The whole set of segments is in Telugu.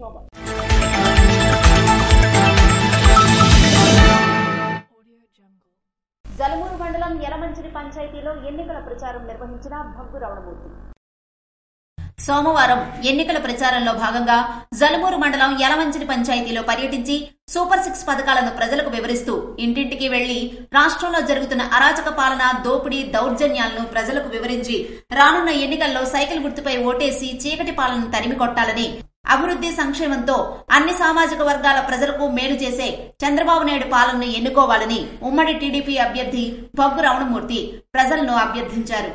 ఫార్వర్డ్. జలమూరు మండలం యలమంచిలి పంచాయతీలో ఎన్నికల ప్రచారం నిర్వహించిన భగ్గు రమణమూర్తి. సోమవారం ఎన్నికల ప్రచారంలో భాగంగా జలమూరు మండలం యలమంచిలి పంచాయతీలో పర్యటించి సూపర్ 6 పథకాలను ప్రజలకు వివరిస్తూ ఇంటింటికి వెళ్లి రాష్ట్రంలో జరుగుతున్న అరాచక పాలన, దోపిడీ, దౌర్జన్యాలను ప్రజలకు వివరించి రానున్న ఎన్నికల్లో సైకిల్ గుర్తుపై ఓటేసి చీకటి పాలనను తరిమి కొట్టాలని, అభివృద్ది సంక్షేమంతో అన్ని సామాజిక వర్గాల ప్రజలకు మేలు చేసే చంద్రబాబు నాయుడు పాలనను ఎన్నుకోవాలని ఉమ్మడి టీడీపీ అభ్యర్థి భగ్గు రమణమూర్తి ప్రజలను అభ్యర్థించారు.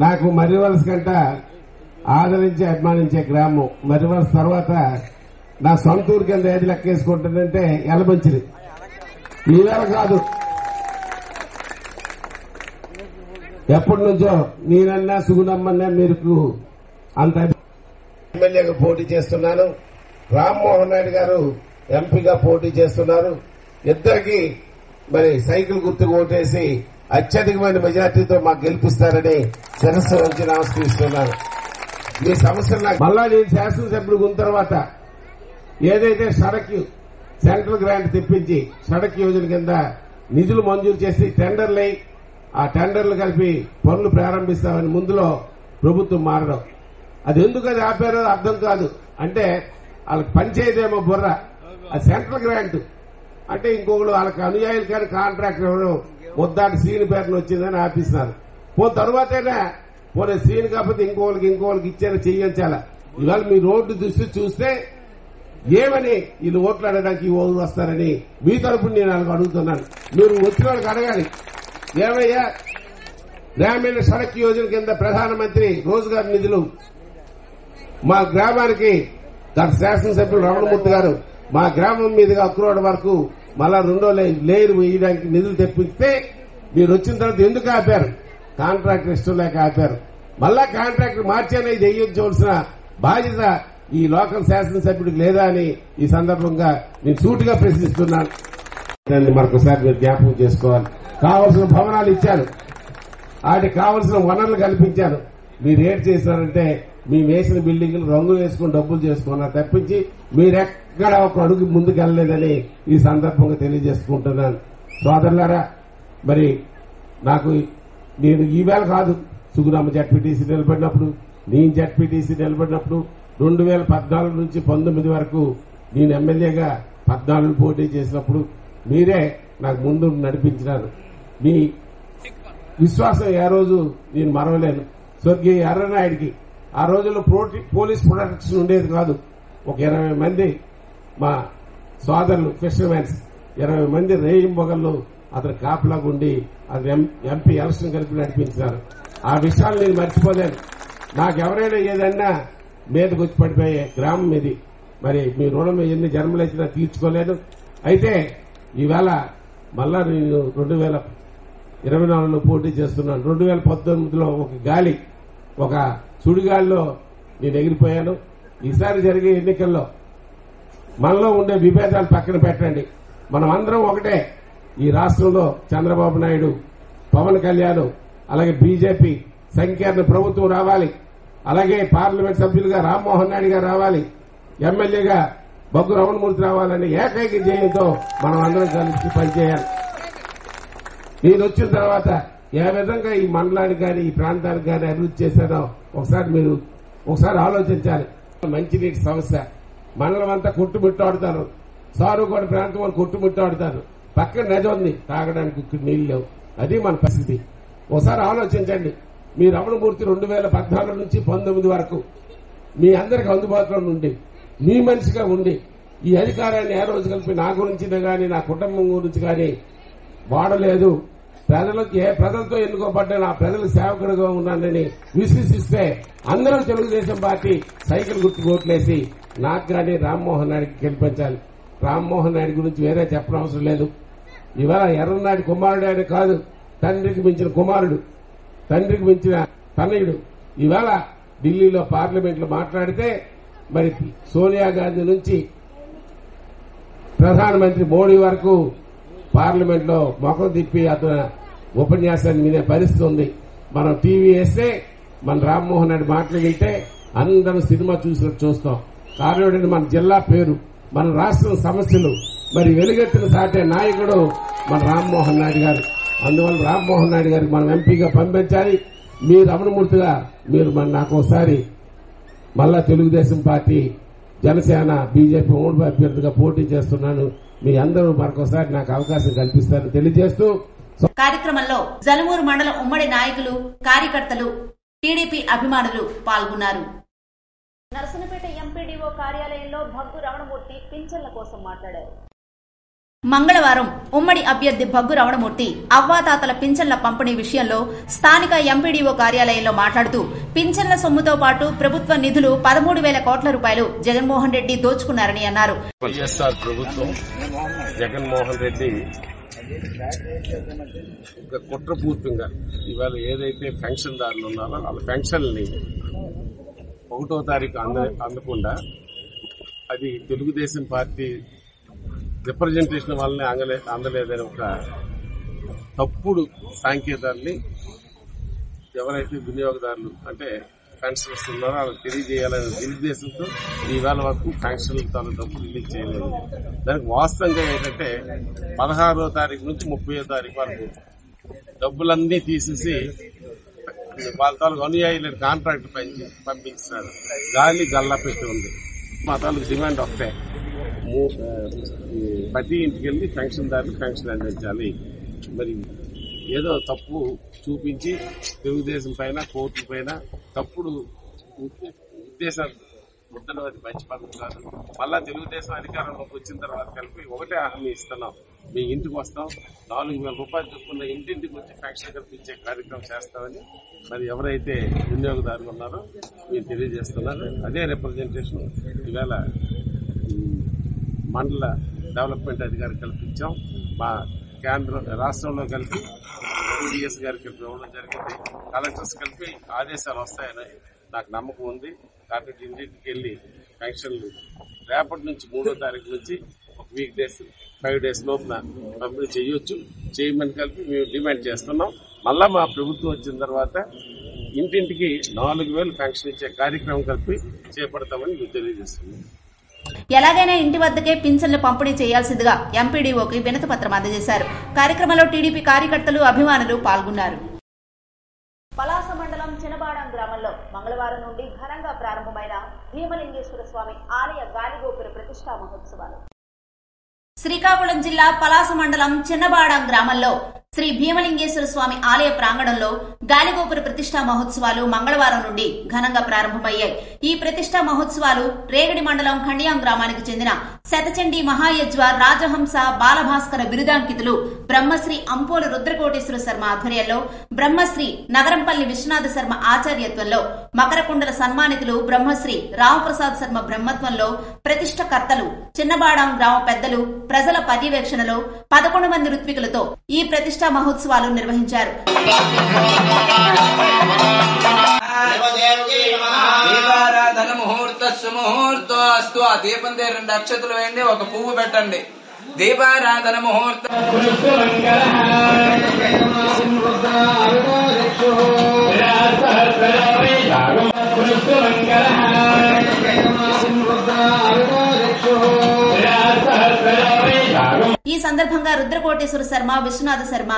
నాకు మర్రివలస కంట ఆదరించి అభిమానించే గ్రామం. మర్రివలస తర్వాత నా సొంత ఊరి కింద ఏది లెక్కేసుకుంటుందంటే యలమంచిలి. ఈవేళ కాదు, ఎప్పటి నుంచో నేనన్నా సుగుణమ్మన్నా మీరు అంత ఎమ్మెల్యేగా పోటీ చేస్తున్నాను. రామ్మోహన్ నాయుడు గారు ఎంపీగా పోటీ చేస్తున్నారు. ఇద్దరికి మరి సైకిల్ గుర్తుకు ఓటేసి అత్యధికమైన మెజార్టీతో మాకు గెలిపిస్తారని శిరస్సు వచ్చి నమస్కరిస్తున్నాను. మీ సమస్యలు మళ్ళా నేను శాసనసభ్యుడు ఉన్న తర్వాత ఏదైతే సడక్ సెంట్రల్ గ్రాంట్ తెప్పించి సడక్ యోజన కింద నిధులు మంజూరు చేసి టెండర్లై ఆ టెండర్లు కలిపి పనులు ప్రారంభిస్తామని ముందులో ప్రభుత్వం మారడం, అది ఎందుకు అది ఆపారో అర్థం కాదు. అంటే వాళ్ళకి పంచాయతీ ఏమో బుర్ర, అది సెంట్రల్ గ్రాంట్ అంటే ఇంకొకరు వాళ్ళకి అనుయాయులు కానీ కాంట్రాక్ట్ ఇవ్వడం ముద్దాటి సీని పేరును వచ్చిందని ఆపిస్తున్నారు. తర్వాతైనా పోనీ సీని కాకపోతే ఇంకోళ్ళకి ఇచ్చేలా చెయ్యించాలా. ఇవాళ మీ రోడ్డు దృష్టి చూస్తే ఏమని వీళ్ళు ఓట్లు అడగడానికి ఈ ఓట్లు వస్తారని మీ తరపున నేను వాళ్ళకి అడుగుతున్నాను. మీరు వచ్చిన వాళ్ళకి అడగాలి, ఏమయ్యా గ్రామీణ సడక్ యోజన కింద ప్రధానమంత్రి రోజ్గార్ నిధులు మా గ్రామానికి గత శాసనసభ్యులు రమణమూర్తి గారు మా గ్రామం మీదుగా అక్రోడ్ వరకు మళ్ళా రెండో లేయర్ వేయడానికి నిధులు తెప్పిస్తే మీరు వచ్చిన తర్వాత ఎందుకు ఆపారు? కాంట్రాక్టర్ ఇష్టం లేక ఆపారు. మళ్ళా కాంట్రాక్టర్ మార్చేనే చేయించవలసిన బాధ్యత ఈ లోకల్ శాసనసభ్యుడికి లేదా అని ఈ సందర్భంగా నేను సూటిగా ప్రశ్నిస్తున్నాను. మరొకసారి మీరు జ్ఞాపకం చేసుకోవాలి. కావలసిన భవనాలు ఇచ్చారు, వాటికి కావలసిన వనరులు కల్పించారు. మీరు ఏం చేశారంటే మీ వేసిన బిల్డింగ్లు రంగులు వేసుకుని డబ్బులు చేసుకున్నారు తప్పించి మీరెక్కడ ఒక అడుగు ముందుకు వెళ్ళలేదని ఈ సందర్భంగా తెలియజేసుకుంటున్నాను. సోదరులారా, మరి నాకు నేను ఈవేళ కాదు, సుగుణమ్మ జడ్పీటీసీ నిలబడినప్పుడు, నేను జడ్పీటీసీ నిలబడినప్పుడు 2014 నుంచి 19 వరకు నేను ఎమ్మెల్యేగా 14 పోటీ చేసినప్పుడు మీరే నాకు ముందు నడిపించినారు. మీ విశ్వాసం ఏ రోజు నేను మరవలేను. స్వర్గీయ ఎర్రనాయుడికి ఆ రోజుల్లో పోలీస్ ప్రొటెక్షన్ ఉండేది కాదు. ఒక 20 మంది మా సోదరులు ఫిషర్మెన్స్ 20 మంది రేయింబొగళ్ళు అతను కాపలాగా ఉండి అది ఎంపీ ఎలక్షన్ కలిపి నడిపించినారు. ఆ విషయాలు నేను మర్చిపోలేను. నాకెవరైనా ఏదన్నా మీదకి వచ్చి పడిపోయే గ్రామం ఇది. మరి మీ రుణం ఎన్ని జన్మలు ఇచ్చినా తీర్చుకోలేను. అయితే ఈవేళ మళ్ళా నేను 2024లో పోటీ చేస్తున్నాను. 2019లో ఒక సుడిగాలిలో నేను ఎగిరిపోయాను. ఈసారి జరిగే ఎన్నికల్లో మనలో ఉండే విభేదాలు పక్కన పెట్టండి, మనం అందరం ఒకటే. ఈ రాష్ట్రంలో చంద్రబాబు నాయుడు, పవన్ కళ్యాణ్, అలాగే బీజేపీ సంకీర్ణ ప్రభుత్వం రావాలి. అలాగే పార్లమెంట్ సభ్యులుగా రామ్మోహన్ నాయుడు గారు రావాలి, ఎమ్మెల్యేగా భగ్గు రమణమూర్తి రావాలని ఏకైక ధ్యేయంతో మనం అందరం కలిసి పనిచేయాలి. నేను వచ్చిన తర్వాత ఏ విధంగా ఈ మండలానికి కానీ ఈ ప్రాంతానికి కానీ అభివృద్ధి చేశారో ఒకసారి ఆలోచించాలి. మంచినీటి సమస్య, మండలం అంతా కొట్టుమిట్టాడుతారు. సారుగోడ ప్రాంతం వాళ్ళు కొట్టుమిట్టాడుతారు. పక్కన నది ఉంది, తాగడానికి నీళ్లు లేవు. అది మన పరిస్థితి. ఒకసారి ఆలోచించండి. మీ రమణమూర్తి 2014 నుంచి 19 వరకు మీ అందరికి అందుబాటులో ఉండి మీ మనిషిగా ఉండి ఈ అధికారాన్ని ఏ రోజు కలిపి నా గురించి కానీ నా కుటుంబం గురించి కానీ వాడలేదు. ప్రజలతో ఎన్నుకోబడ్డ నా ప్రజల సేవకుడిగా ఉన్నానని విశ్వసిస్తే అందరూ తెలుగుదేశం పార్టీ సైకిల్ గుర్తు ఓట్లేసి నాకు కానీ రామ్మోహన్ నాయుడికి గెలిపించాలి. రామ్మోహన్ నాయుడు గురించి వేరే చెప్పనవసరం లేదు. ఇవాళ ఎర్రనాయుడు కుమారుడు ఆయన కాదు, తండ్రికి మించిన కుమారుడు, తండ్రికి మించిన తనయుడు. ఇవాళ ఢిల్లీలో పార్లమెంట్ లో మాట్లాడితే మరి సోనియా గాంధీ నుంచి ప్రధానమంత్రి మోడీ వరకు పార్లమెంట్ లో ముఖం తిప్పి అతను ఉపన్యాసాన్ని వినే పరిస్థితి ఉంది. మనం టీవీ వేస్తే మన రామ్మోహన్ నాయుడు మాటలు వింటే అందరం సినిమా చూసినట్టు చూస్తాం. కారణం మన జిల్లా పేరు, మన రాష్ట్రం సమస్యలు మరి వెలుగెత్తిన సాటే నాయకుడు మన రామ్మోహన్ నాయుడు గారు. అందువల్ల రామ్మోహన్ నాయుడు గారికి మనం ఎంపీగా పంపించాలి. మీరు అమరమూర్తిగా మీరు నాకు ఒకసారి మళ్ళా తెలుగుదేశం పార్టీ, జనసేన, బీజేపీ మూడు అభ్యర్థిగా పోటీ చేస్తున్నాను. మీ అందరూ మరొకసారి నాకు అవకాశం కల్పిస్తారని తెలియజేస్తూ కార్యక్రమంలో జలమూరు మండలం ఉమ్మడి నాయకులు, కార్యకర్తలు, టీడీపీ అభిమానులు పాల్గొన్నారు. నరసనపేట ఎంపీడీఓ కార్యాలయంలో భగ్గు రమణమూర్తి పింఛన్ల కోసం మాట్లాడారు. మంగళవారం ఉమ్మడి అభ్యర్థి భగ్గు రమణమూర్తి అవ్వాతాతల పింఛన్ల పంపిణీ విషయంలో స్థానిక ఎంపీడీఓ కార్యాలయంలో మాట్లాడుతూ పింఛన్ల సొమ్ముతో పాటు ప్రభుత్వ నిధులు 13,000 కోట్ల రూపాయలు జగన్మోహన్ రెడ్డి దోచుకున్నారని అన్నారు. వైఎస్ఆర్ ప్రభుత్వం జగన్మోహన్ రెడ్డి కుట్రపూర్తిగా ఇవాళ ఏదైతే పెన్షన్దారులు ఉన్నారో వాళ్ళ పెన్షన్ని 1వ తారీఖు అందకుండా అది తెలుగుదేశం పార్టీ రిప్రజెంటేషన్ వల్లనే అందలేదని ఒక తప్పుడు సాంకేతాన్ని ఎవరైతే వినియోగదారులు అంటే పెన్షన్స్ ఉన్నారో వాళ్ళకి తెలియజేయాలనే తెలుగుదేశంతో ఈవేళ వరకు పెన్షన్లు తన డబ్బులు రిలీజ్ చేయలేదు. దానికి వాస్తవంగా ఏంటంటే 16వ తారీఖు నుంచి 30వ తారీఖు వరకు డబ్బులన్నీ తీసేసి వాళ్ళ తాలూకు అనుయాయులను కాంట్రాక్ట్ పంపించారు. గాలి గల్లా పెట్టి ఉంది. మా తాలూకు డిమాండ్ ఒకటే, ప్రతి ఇంటికి వెళ్లి పెన్షన్దారులు పెన్షన్ అందించాలి. మరి ఏదో తప్పు చూపించి తెలుగుదేశం పైన, కోర్టుల పైన తప్పుడు ఉద్దేశాలు ముద్దడం అది మంచి పద్ధతి కాదు. మళ్ళా తెలుగుదేశం అధికారంలోకి వచ్చిన తర్వాత కలిపి ఒకటే హామీ ఇస్తున్నాం, మీ ఇంటికి వస్తాం, 4,000 రూపాయలు చొప్పున ఇంటింటికి వచ్చి పెన్షన్ కల్పించే కార్యక్రమం చేస్తామని మరి ఎవరైతే వినియోగదారులు ఉన్నారో మీరు తెలియజేస్తున్నారు. అదే రిప్రజెంటేషన్ ఈవేళ మండల డెవలప్మెంట్ అధికారి కల్పించాం. మా రాష్ట్రంలో కలిపి టీడీఎస్ గారికి ఇవ్వడం జరిగింది. కలెక్టర్స్ కలిపి ఆదేశాలు వస్తాయని నాకు నమ్మకం ఉంది. కాబట్టి ఇంటికి వెళ్లి పెన్షన్లు రేపటి నుంచి 3వ తారీఖు నుంచి ఒక వీక్ డేస్ 5 డేస్ లోపున పంపిణీ చేయమని కలిపి మేము డిమాండ్ చేస్తున్నాం. మళ్ళా మా ప్రభుత్వం వచ్చిన తర్వాత ఇంటింటికి 4,000 పెన్షన్ ఇచ్చే కార్యక్రమం కలిపి చేపడతామని మేము తెలియజేస్తున్నాం. ఎలాగైనా ఇంటి వద్దకే పింఛన్లు పంపిణీ చేయాల్సిందిగా ఎంపీడీఓకి వినతి పత్రం అందజేశారు. కార్యక్రమంలో టీడీపీ కార్యకర్తలు, అభిమానులు పాల్గొన్నారు. పలాస మండలం చినబాడం గ్రామంలో మంగళవారం నుండి ఘనంగా ప్రారంభమైన భీమలింగేశ్వర స్వామి ఆలయ గాలిగోపుర ప్రతిష్టా మహోత్సవాలు. శ్రీకాకుళం జిల్లా పలాస మండలం చిన్నబాడం గ్రామంలో శ్రీ భీమలింగేశ్వర స్వామి ఆలయ ప్రాంగణంలో గాలిగోపుర ప్రతిష్టా మహోత్సవాలు మంగళవారం నుండి ఘనంగా ప్రారంభమయ్యాయి. ఈ ప్రతిష్టా మహోత్సవాలు రేగడి మండలం ఖండియాం గ్రామానికి చెందిన శతచండీ మహాయజ్వ రాజహంస బాలభాస్కర బిరుదాంకితులు బ్రహ్మశ్రీ అంపోలు రుద్రకోటేశ్వర శర్మ ఆధ్వర్యంలో, బ్రహ్మశ్రీ నగరంపల్లి విశ్వనాథ శర్మ ఆచార్యత్వంలో, మకరకుండల సన్మానితులు బ్రహ్మశ్రీ రామప్రసాద్ శర్మ బ్రహ్మత్వంలో, ప్రతిష్టకర్తలు చిన్నబాడం గ్రామ పెద్దలు, ప్రజల పర్యవేక్షణలో 11 మంది ఋత్వికులతో ఈ ప్రతిష్టా మహోత్సవాలు నిర్వహించారు. దీపారాధన ముహూర్తోస్తు. ఆ దీపం దగ్గర 2 అక్షతలు వేయండి, ఒక పువ్వు పెట్టండి. దీపారాధన ముహూర్తం. ఈ సందర్భంగా రుద్రకోటేశ్వర శర్మ, విశ్వనాథ శర్మ,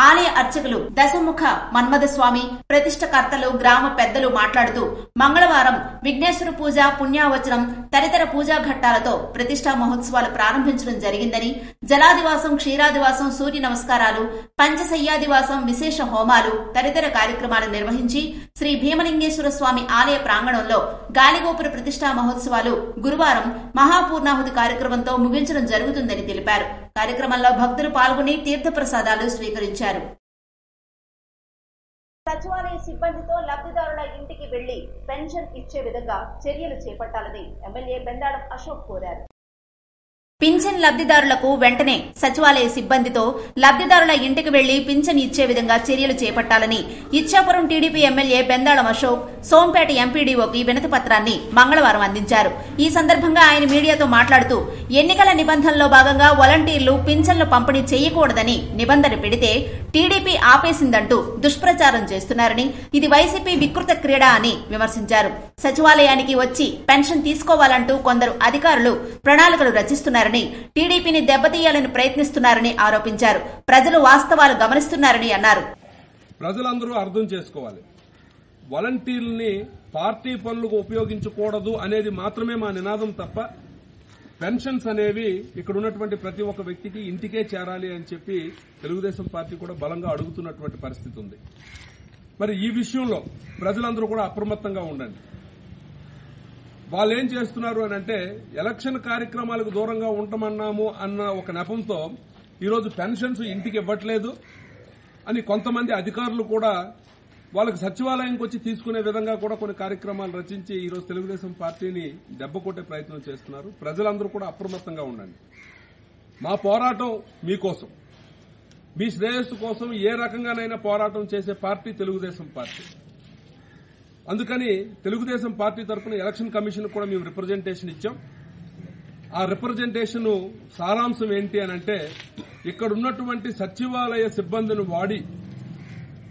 ఆలయ అర్చకులు దశముఖ మన్మథ స్వామి, ప్రతిష్టకర్తలు, గ్రామ పెద్దలు మాట్లాడుతూ మంగళవారం విఘ్నేశ్వర పూజ, పుణ్యావచనం తదితర పూజా ఘట్టాలతో ప్రతిష్టా మహోత్సవాలు ప్రారంభించడం జరిగిందని, జలాదివాసం, క్షీరాదివాసం, సూర్య నమస్కారాలు, పంచశయ్యాదివాసం, విశేష హోమాలు తదితర కార్యక్రమాలు నిర్వహించి శ్రీ భీమలింగేశ్వర స్వామి ఆలయ ప్రాంగణంలో గాలిగోపుర ప్రతిష్టా మహోత్సవాలు గురువారం మహాపూర్ణాహుతి కార్యక్రమంతో ముగించడం జరుగుతుందని తెలిపారు. కార్యక్రమంలో భక్తులు పాల్గొని తీర్థప్రసాదాలు స్వీకరించారు. సచివాలయ సిబ్బందితో లబ్ధిదారుల ఇంటికి వెళ్లి పెన్షన్ ఇచ్చే విధంగా చర్యలు చేపట్టాలని ఎమ్మెల్యే బెందాళం అశోక్ కోరారు. పింఛన్ లబ్ధిదారులకు వెంటనే సచివాలయ సిబ్బందితో లబ్ధిదారుల ఇంటికి వెళ్లి పింఛన్ ఇచ్చే విధంగా చర్యలు చేపట్టాలని ఇచ్చాపురం టీడీపీ ఎమ్మెల్యే బెందాళం అశోక్ సోంపేట ఎంపీడీఓకి వినతి పత్రాన్ని మంగళవారం అందించారు. ఈ సందర్భంగా ఆయన మీడియాతో మాట్లాడుతూ ఎన్నికల నిబంధనలో భాగంగా వాలంటీర్లు పింఛన్లు పంపిణీ చేయకూడదని నిబంధన పెడితే టీడీపీ ఆపేసిందంటూ దుష్ప్రచారం చేస్తున్నారని, ఇది వైసీపీ వికృత క్రీడ అని విమర్శించారు. సచివాలయానికి వచ్చి పెన్షన్ తీసుకోవాలంటూ కొందరు అధికారులు ప్రణాళికలు రచిస్తున్నారని, టీడీపీని దెబ్బతీయాలని ప్రయత్నిస్తున్నారని ఆరోపించారు. ప్రజలు వాస్తవాలు గమనిస్తున్నారని అన్నారు. ప్రజలందరూ అర్థం చేసుకోవాలి, వాలంటీర్లని పార్టీ పనులకు ఉపయోగించకూడదు అనేది మాత్రమే మా నినాదం తప్ప పెన్షన్స్ అనేవి ఇక్కడ ఉన్నటువంటి ప్రతి ఒక్క వ్యక్తికి ఇంటికే చేరాలి అని చెప్పి తెలుగుదేశం పార్టీ కూడా బలంగా అడుగుతున్నటువంటి పరిస్థితి ఉంది. మరి ఈ విషయంలో ప్రజలందరూ కూడా అప్రమత్తంగా ఉండండి. వాళ్ళు ఏం చేస్తున్నారు అని అంటే, ఎలక్షన్ కార్యక్రమాలకు దూరంగా ఉంటామన్నాము అన్న ఒక నెపంతో ఈరోజు పెన్షన్స్ ఇంటికి ఇవ్వట్లేదు అని కొంతమంది అధికారులు కూడా వాళ్ళకి సచివాలయంకి వచ్చి తీసుకునే విధంగా కూడా కొన్ని కార్యక్రమాలు రచించి ఈరోజు తెలుగుదేశం పార్టీని దెబ్బ కొట్టే ప్రయత్నం చేస్తున్నారు. ప్రజలందరూ కూడా అప్రమత్తంగా ఉండండి. మా పోరాటం మీకోసం, మీ శ్రేయస్సు కోసం ఏ రకంగానైనా పోరాటం చేసే పార్టీ తెలుగుదేశం పార్టీ. అందుకని తెలుగుదేశం పార్టీ తరఫున ఎలక్షన్ కమిషన్ కూడా మేము రిప్రజెంటేషన్ ఇచ్చాం. ఆ రిప్రజెంటేషన్ సారాంశం ఏంటి అని అంటే, ఇక్కడ ఉన్నటువంటి సచివాలయ సిబ్బందిని వాడి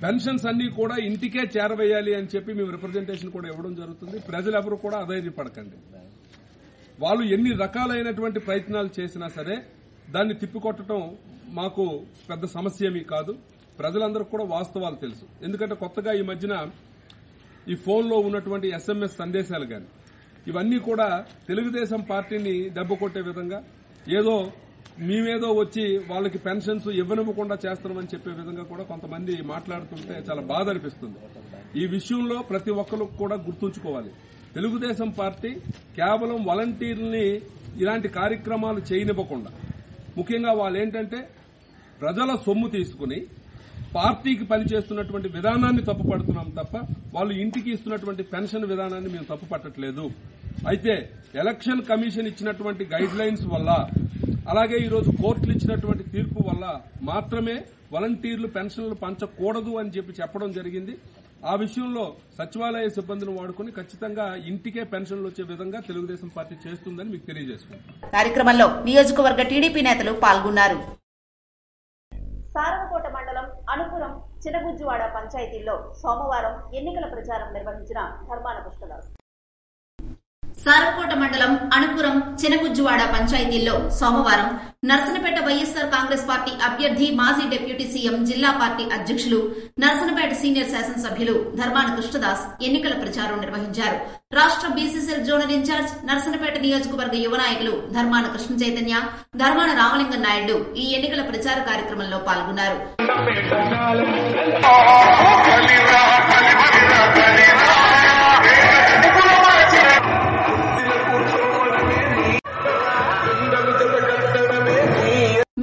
పెన్షన్స్ అన్ని కూడా ఇంటికే చేరవేయాలి అని చెప్పి మేము రిప్రజెంటేషన్ కూడా ఇవ్వడం జరుగుతుంది. ప్రజలెవరూ కూడా అధైర్యపడకండి. వాళ్ళు ఎన్ని రకాలైనటువంటి ప్రయత్నాలు చేసినా సరే దాన్ని తిప్పికొట్టడం మాకు పెద్ద సమస్య ఏమీ కాదు. ప్రజలందరికీ కూడా వాస్తవాలు తెలుసు. ఎందుకంటే కొత్తగా ఈ మధ్యన ఈ ఫోన్లో ఉన్నటువంటి SMS సందేశాలు కానీ ఇవన్నీ కూడా తెలుగుదేశం పార్టీని దెబ్బ కొట్టే విధంగా, ఏదో మేమేదో వచ్చి వాళ్ళకి పెన్షన్స్ ఇవ్వనివ్వకుండా చేస్తామని చెప్పే విధంగా కూడా కొంతమంది మాట్లాడుతుంటే చాలా బాధ అనిపిస్తుంది. ఈ విషయంలో ప్రతి ఒక్కరు కూడా గుర్తుంచుకోవాలి, తెలుగుదేశం పార్టీ కేవలం వాలంటీర్లని ఇలాంటి కార్యక్రమాలు చేయనివ్వకుండా, ముఖ్యంగా వాళ్ళు ఏంటంటే ప్రజల సొమ్ము తీసుకుని పార్టీకి పనిచేస్తున్నటువంటి విధానాన్ని తప్పుపడుతున్నాం తప్ప వాళ్ళు ఇంటికి ఇస్తున్నటువంటి పెన్షన్ విధానాన్ని మేము తప్పుపట్టట్లేదు. అయితే ఎలక్షన్ కమిషన్ ఇచ్చినటువంటి గైడ్ లైన్స్ వల్ల, అలాగే ఈరోజు కోర్టులు ఇచ్చినటువంటి తీర్పు వల్ల మాత్రమే వాలంటీర్లు పెన్షన్లు పంచకూడదు అని చెప్పడం జరిగింది. ఆ విషయంలో సచివాలయ సిబ్బందిని వాడుకుని ఖచ్చితంగా ఇంటికే పెన్షన్లు వచ్చే విధంగా తెలుగుదేశం పార్టీ చేస్తుందని మీకు తెలియజేసుకుంటాం. కార్యక్రమంలో నియోజకవర్గ టీడీపీ నేతలు పాల్గొన్నారు. సారంకోట మండలం అనుపురం చినగుజ్జువాడ పంచాయతీల్లో సోమవారం ఎన్నికల ప్రచారం నిర్వహించిన ధర్మాన కృష్ణదాస్. సారంకోట మండలం అణుపురం చినగుజ్జువాడ పంచాయతీల్లో సోమవారం నర్సనపేట వైఎస్సార్ కాంగ్రెస్ పార్టీ అభ్యర్థి, మాజీ డిప్యూటీ సీఎం, జిల్లా పార్టీ అధ్యక్షులు, నర్సనపేట సీనియర్ శాసనసభ్యులు ధర్మాన కృష్ణదాస్ ఎన్నికల ప్రచారం నిర్వహించారు. రాష్ట్ర బీసీసీఎల్ జోనల్ ఇన్ఛార్జ్, నర్సనపేట నియోజకవర్గ యువ నాయకులు ధర్మాన కృష్ణ చైతన్య, ధర్మాన రామలింగం నాయుడు ఈ ఎన్నికల ప్రచార కార్యక్రమంలో పాల్గొన్నారు.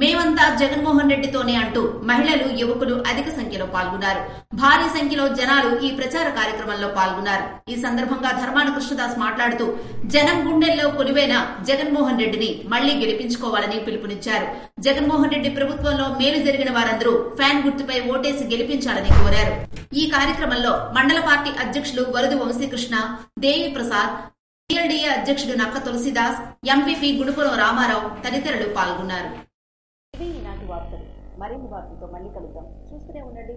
మేమంతా జగన్మోహన్ రెడ్డితోనే అంటూ మహిళలు, యువకులు అధిక సంఖ్యలో పాల్గొన్నారు. భారీ సంఖ్యలో జనాలు ఈ ప్రచార కార్యక్రమంలో పాల్గొన్నారు. ఈ సందర్భంగా ధర్మాన కృష్ణదాస్ మాట్లాడుతూ జనం గుండెల్లో కొలువైన జగన్మోహన్ రెడ్డిని మళ్లీ గెలిపించుకోవాలని పిలుపునిచ్చారు. జగన్మోహన్ రెడ్డి ప్రభుత్వంలో మేలు జరిగిన వారందరూ ఫ్యాన్ గుర్తుపై ఓటేసి గెలిపించాలని కోరారు. ఈ కార్యక్రమంలో మండల పార్టీ అధ్యక్షులు వరదు వంశీకృష్ణ, దేవి ప్రసాద్, టీఎల్డీఏ అధ్యక్షుడు నక్క తులసిదాస్, ఎంపీపీ గుణపురం రామారావు తదితరులు పాల్గొన్నారు. ఇవి ఈనాటి వార్తలు. మరిన్ని వార్తలతో మళ్ళీ కలుద్దాం. చూస్తూనే ఉండండి.